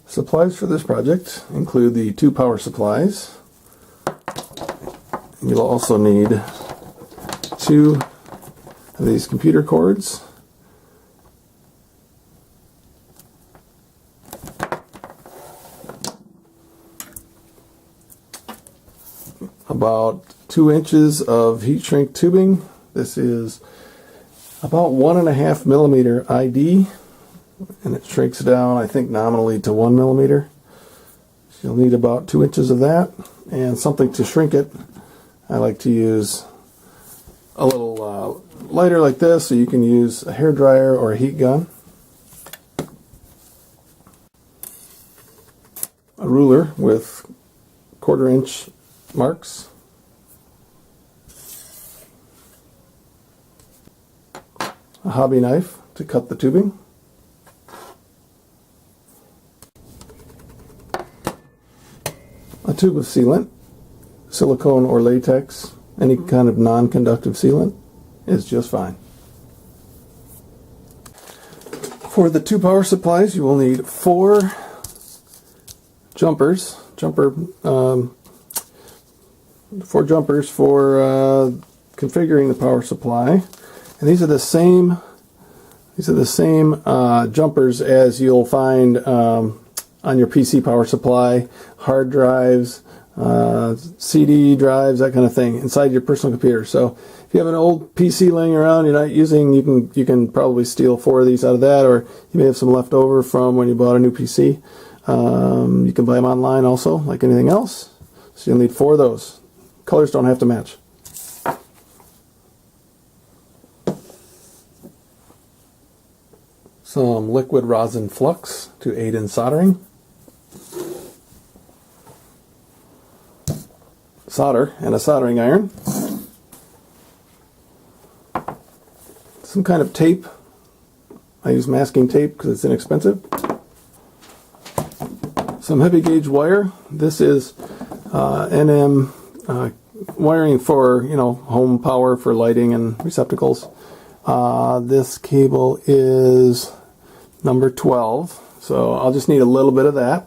Supplies for this project include the 2 power supplies. You'll also need 2 of these computer cords, about 2 inches of heat shrink tubing. This is about 1.5 millimeter ID, and it shrinks down, I think, nominally to 1 millimeter. So you'll need about 2 inches of that and something to shrink it. I like to use a little lighter like this, so you can use a hair dryer or a heat gun. A ruler with 1/4 inch marks. A hobby knife to cut the tubing. A tube of sealant, silicone or latex, any kind of non-conductive sealant is just fine. For the 2 power supplies, you will need 4 jumpers, 4 jumpers for configuring the power supply, and these are the same jumpers as you'll find on your PC power supply, hard drives, CD drives, that kind of thing, inside your personal computer. So if you have an old PC laying around you're not using, you can probably steal 4 of these out of that, or you may have some left over from when you bought a new PC. You can buy them online also, like anything else. So you'll need 4 of those. Colors don't have to match. Some liquid rosin flux to aid in soldering. Solder and a soldering iron. Some kind of tape. I use masking tape because it's inexpensive. Some heavy gauge wire. This is NM wiring for, home power for lighting and receptacles. This cable is number 12, so I'll just need a little bit of that.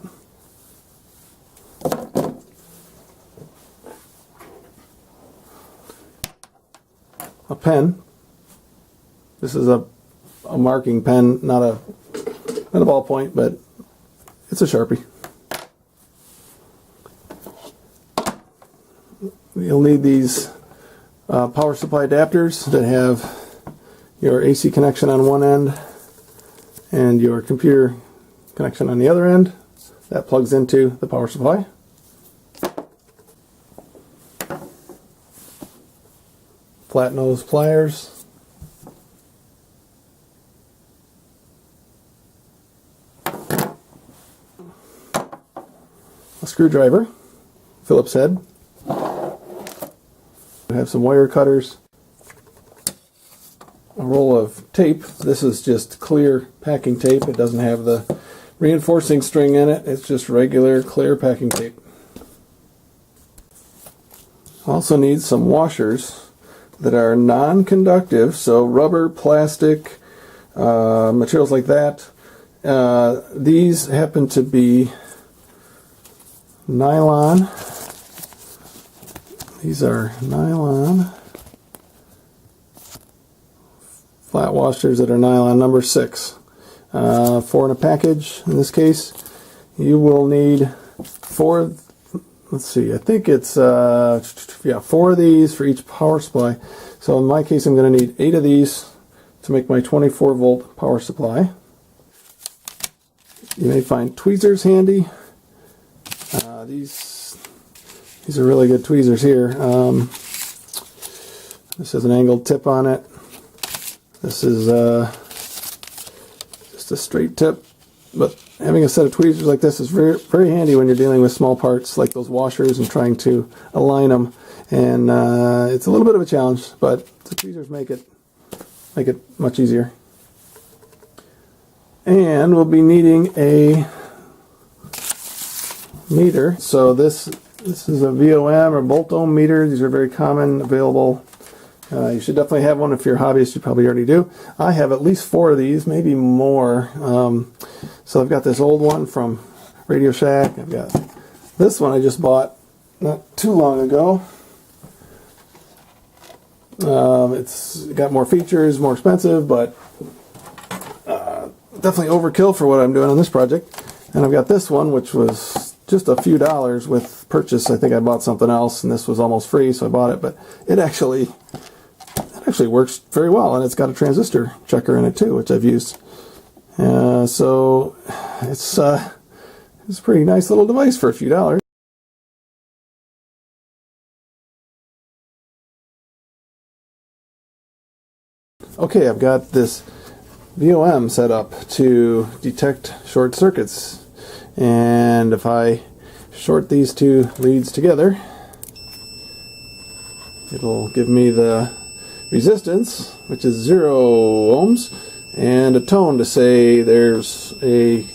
A pen. This is a marking pen, not a ballpoint, but it's a Sharpie. You'll need these power supply adapters that have your AC connection on one end and your computer connection on the other end. That plugs into the power supply. Flat nose pliers. A screwdriver, Phillips head. We have some wire cutters. A roll of tape. This is just clear packing tape. It doesn't have the reinforcing string in it. It's just regular clear packing tape. Also need some washers that are non-conductive, so rubber, plastic, materials like that. These happen to be nylon. These are nylon flat washers that are nylon, number 6. 4 in a package. In this case, you will need 4. Let's see, I think it's 4 of these for each power supply. So in my case, I'm going to need 8 of these to make my 24 volt power supply. You may find tweezers handy. These are really good tweezers here. This has an angled tip on it. This is just a straight tip, but having a set of tweezers like this is very, very handy when you're dealing with small parts like those washers and trying to align them. And it's a little bit of a challenge, but the tweezers make it much easier. And we'll be needing a meter. So this is a VOM or bolt ohm meter. These are very common, available. You should definitely have one. If you're a hobbyist, you probably already do. I have at least 4 of these, maybe more. So I've got this old one from Radio Shack. I've got this one I just bought not too long ago. It's got more features, more expensive, but definitely overkill for what I'm doing on this project. And I've got this one, which was just a few dollars with purchase. I think I bought something else, and this was almost free, so I bought it. But it actually works very well, and it's got a transistor checker in it too, which I've used. So it's a pretty nice little device for a few dollars. Okay, I've got this VOM set up to detect short circuits, and if I short these two leads together, it'll give me the resistance, which is 0 ohms, and a tone to say there's a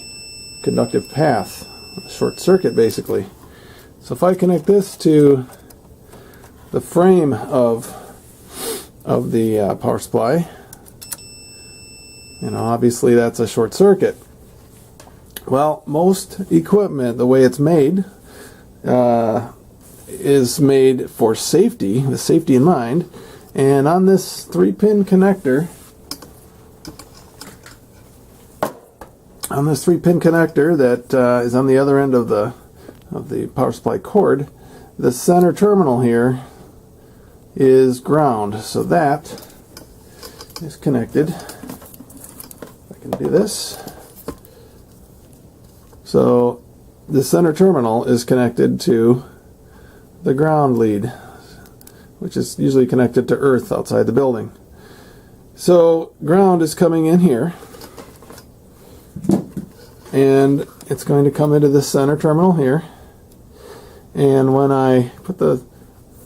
conductive path, a short circuit basically. So if I connect this to the frame of the power supply, obviously that's a short circuit. Well, most equipment, the way it's made, is made for safety, with safety in mind. And on this 3-pin connector, that is on the other end of the power supply cord, the center terminal here is ground. So that is connected. I can do this. So the center terminal is connected to the ground lead, which is usually connected to earth outside the building. So ground is coming in here, and it's going to come into the center terminal here. And when I put the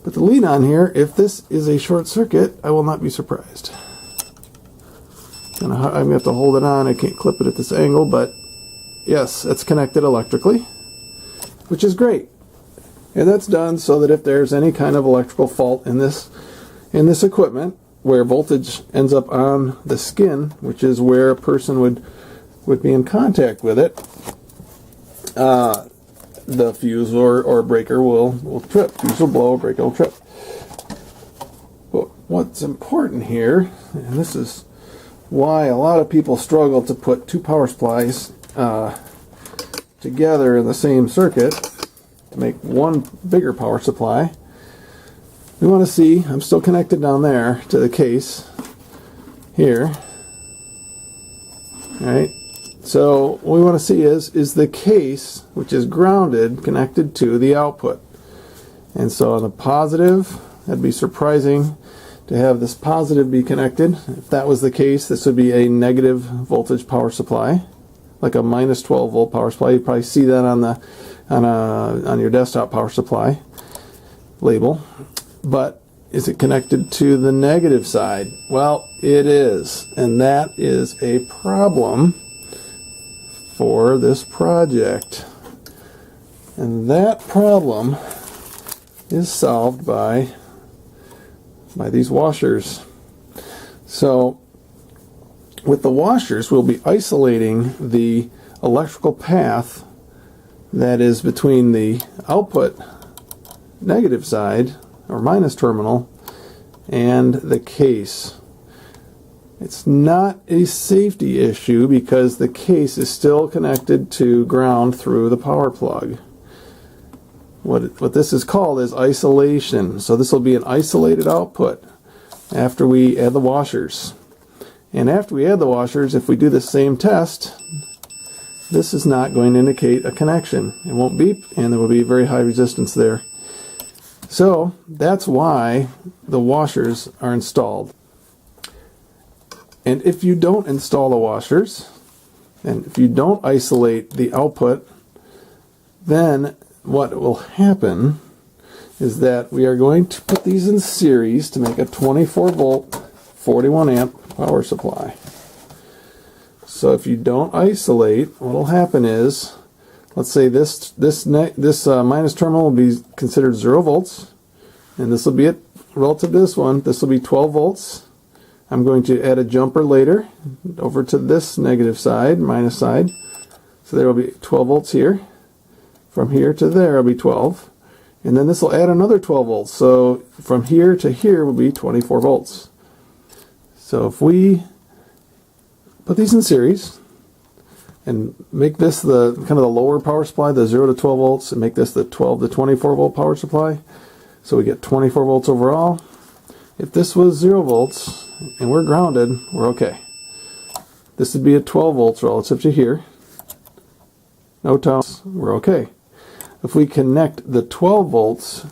lead on here, if this is a short circuit, I will not be surprised. I'm going to have to hold it on. I can't clip it at this angle, but yes, it's connected electrically, which is great. And that's done so that if there's any kind of electrical fault in this equipment, where voltage ends up on the skin, which is where a person would be in contact with it, the fuse or breaker will trip. Fuse will blow, breaker will trip. But what's important here, and this is why a lot of people struggle to put two power supplies together in the same circuit to make one bigger power supply. We want to see, I'm still connected down there to the case here. Alright, so what we want to see is the case, which is grounded, connected to the output. And so on the positive, that'd be surprising to have this positive be connected. If that was the case, this would be a negative voltage power supply, like a minus 12 volt power supply. You probably see that on your desktop power supply label. But is it connected to the negative side? Well, it is, and that is a problem for this project. And that problem is solved by these washers. So with the washers, we'll be isolating the electrical path that is between the output negative side or minus terminal and the case. It's not a safety issue because the case is still connected to ground through the power plug. What this is called is isolation. So this will be an isolated output after we add the washers. And after we add the washers, if we do the same test, this is not going to indicate a connection. It won't beep, and there will be very high resistance there. So that's why the washers are installed. And if you don't install the washers, and if you don't isolate the output, then what will happen is that we are going to put these in series to make a 24 volt 41 amp power supply. So if you don't isolate, what will happen is, let's say this minus terminal will be considered 0 volts, and this will be it relative to this one. This will be 12 volts. I'm going to add a jumper later over to this negative side, minus side. So there will be 12 volts here. from here to there will be 12. And then this will add another 12 volts. So from here to here will be 24 volts. So if we put these in series and make this the kind of the lower power supply, the 0 to 12 volts, and make this the 12 to 24 volt power supply, so we get 24 volts overall. If this was 0 volts and we're grounded, we're okay. This would be at 12 volts relative to here. No tones, we're okay. If we connect the 12 volts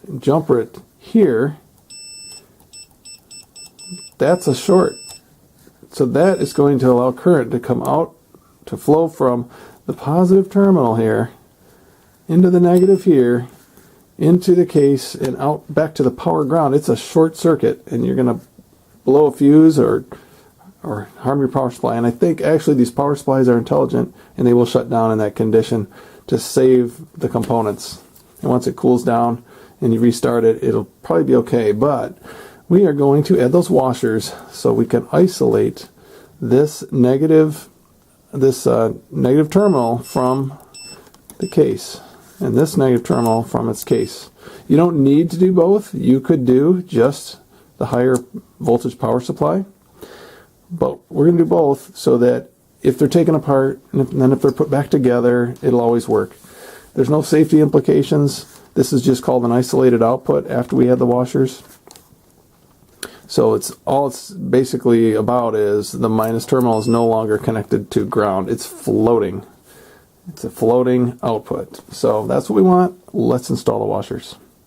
and jumper it here, that's a short. So that is going to allow current to come out, to flow from the positive terminal here into the negative here, into the case, and out back to the power ground. It's a short circuit, and you're going to blow a fuse or harm your power supply. And I think actually these power supplies are intelligent, and they will shut down in that condition to save the components. And once it cools down and you restart it, it'll probably be okay. But we are going to add those washers so we can isolate this negative terminal from the case, and this negative terminal from its case. You don't need to do both. You could do just the higher voltage power supply, but we're going to do both so that if they're taken apart and then if they're put back together, it'll always work. There's no safety implications. This is just called an isolated output after we add the washers. So it's basically about is the minus terminal is no longer connected to ground. It's floating. It's a floating output. So that's what we want. Let's install the washers.